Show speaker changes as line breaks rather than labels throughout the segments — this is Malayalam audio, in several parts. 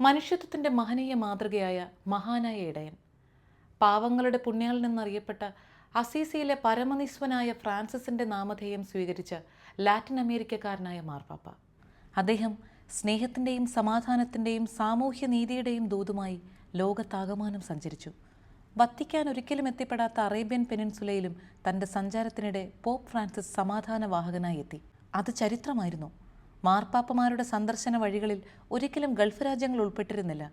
മനുഷ്യത്വത്തിൻ്റെ മഹനീയ മാതൃകയായ മഹാനായ ഇടയൻ, പാവങ്ങളുടെ പുണ്യാൽ നിന്നറിയപ്പെട്ട അസീസിയിലെ പരമനിസ്വനായ ഫ്രാൻസിസിൻ്റെ നാമധേയം സ്വീകരിച്ച ലാറ്റിൻ അമേരിക്കക്കാരനായ മാർപ്പാപ്പ. അദ്ദേഹം സ്നേഹത്തിൻ്റെയും സമാധാനത്തിൻ്റെയും സാമൂഹ്യ നീതിയുടെയും ദൂതുമായി ലോകത്താകമാനം സഞ്ചരിച്ചു. വത്തിക്കാൻ ഒരിക്കലും എത്തിപ്പെടാത്ത അറേബ്യൻ പെനിൻസുലയിലും തൻ്റെ സഞ്ചാരത്തിനിടെ പോപ്പ് ഫ്രാൻസിസ് സമാധാനവാഹകനായി എത്തി. അത് ചരിത്രമായിരുന്നു. മാർപ്പാപ്പമാരുടെ സന്ദർശന വഴികളിൽ ഒരിക്കലും ഗൾഫ് രാജ്യങ്ങൾ ഉൾപ്പെട്ടിരുന്നില്ല.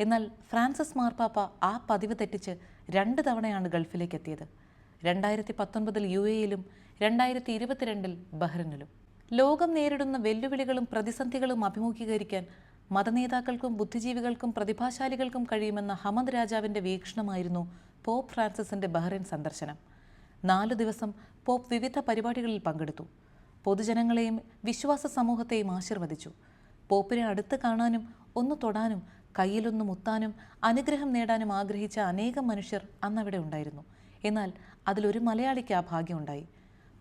എന്നാൽ ഫ്രാൻസിസ് മാർപ്പാപ്പ ആ പതിവ് തെറ്റിച്ച് 2 തവണയാണ് ഗൾഫിലേക്ക് എത്തിയത്. 2019 UAEയിലും 2022 ബഹ്റിനിലും. ലോകം നേരിടുന്ന വെല്ലുവിളികളും പ്രതിസന്ധികളും അഭിമുഖീകരിക്കാൻ മതനേതാക്കൾക്കും ബുദ്ധിജീവികൾക്കും പ്രതിഭാശാലികൾക്കും കഴിയുമെന്ന ഹമദ് രാജാവിൻ്റെ വീക്ഷണമായിരുന്നു പോപ്പ് ഫ്രാൻസിസിൻ്റെ ബഹ്റിൻ സന്ദർശനം. 4 ദിവസം പോപ്പ് വിവിധ പരിപാടികളിൽ പങ്കെടുത്തു. പൊതുജനങ്ങളെയും വിശ്വാസ സമൂഹത്തെയും ആശീർവദിച്ചു. പോപ്പിനെ അടുത്ത് കാണാനും ഒന്ന് തൊടാനും കയ്യിലൊന്ന് മുത്താനും അനുഗ്രഹം നേടാനും ആഗ്രഹിച്ച അനേകം മനുഷ്യർ അന്നവിടെ ഉണ്ടായിരുന്നു. എന്നാൽ അതിലൊരു മലയാളിക്ക് ആ ഭാഗ്യമുണ്ടായി.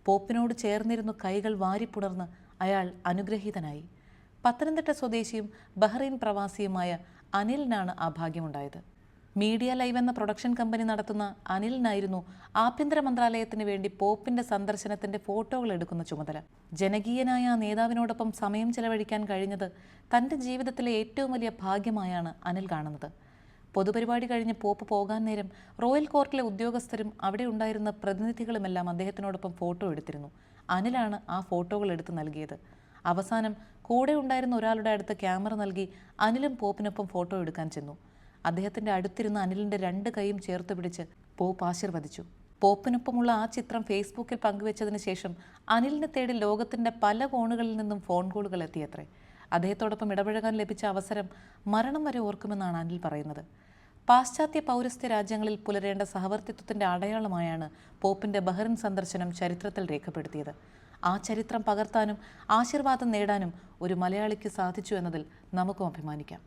പോപ്പിനോട് ചേർന്നിരുന്നു കൈകൾ വാരിപ്പുണർന്ന് അയാൾ അനുഗ്രഹീതനായി. പത്തനംതിട്ട സ്വദേശിയും ബഹ്റൈൻ പ്രവാസിയുമായ അനിലിനാണ് ആ ഭാഗ്യമുണ്ടായത്. മീഡിയ ലൈവ് എന്ന പ്രൊഡക്ഷൻ കമ്പനി നടത്തുന്ന അനിലിനായിരുന്നു ആഭ്യന്തര മന്ത്രാലയത്തിന് വേണ്ടി പോപ്പിൻ്റെ സന്ദർശനത്തിൻ്റെ ഫോട്ടോകൾ എടുക്കുന്ന ചുമതല. ജനകീയനായ ആ നേതാവിനോടൊപ്പം സമയം ചെലവഴിക്കാൻ കഴിഞ്ഞത് തൻ്റെ ജീവിതത്തിലെ ഏറ്റവും വലിയ ഭാഗ്യമായാണ് അനിൽ കാണുന്നത്. പൊതുപരിപാടി കഴിഞ്ഞ് പോപ്പ് പോകാൻ നേരം റോയൽ കോർട്ടിലെ ഉദ്യോഗസ്ഥരും അവിടെ ഉണ്ടായിരുന്ന പ്രതിനിധികളുമെല്ലാം അദ്ദേഹത്തിനോടൊപ്പം ഫോട്ടോ എടുത്തിരുന്നു. അനിലാണ് ആ ഫോട്ടോകൾ എടുത്ത് നൽകിയത്. അവസാനം കൂടെ ഉണ്ടായിരുന്ന ഒരാളുടെ അടുത്ത് ക്യാമറ നൽകി അനിലും പോപ്പിനൊപ്പം ഫോട്ടോ എടുക്കാൻ ചെന്നു. അദ്ദേഹത്തിൻ്റെ അടുത്തിരുന്ന അനിലിൻ്റെ 2 കൈയും ചേർത്ത് പിടിച്ച് പോപ്പ് ആശീർവദിച്ചു. പോപ്പിനൊപ്പമുള്ള ആ ചിത്രം ഫേസ്ബുക്കിൽ പങ്കുവച്ചതിന് ശേഷം അനിലിനെ തേടി ലോകത്തിൻ്റെ പല കോണുകളിൽ നിന്നും ഫോൺ കോളുകൾ എത്തിയത്രേ. അദ്ദേഹത്തോടൊപ്പം ഇടപഴകാൻ ലഭിച്ച അവസരം മരണം വരെ ഓർക്കുമെന്നാണ് അനിൽ പറയുന്നത്. പാശ്ചാത്യ പൗരസ്ത്യ രാജ്യങ്ങളിൽ പുലരേണ്ട സഹവർത്തിത്വത്തിൻ്റെ അടയാളമായാണ് പോപ്പിൻ്റെ ബഹ്റിൻ സന്ദർശനം ചരിത്രത്തിൽ രേഖപ്പെടുത്തിയത്. ആ ചരിത്രം പകർത്താനും ആശീർവാദം നേടാനും ഒരു മലയാളിക്ക് സാധിച്ചു എന്നതിൽ നമുക്കും അഭിമാനിക്കാം.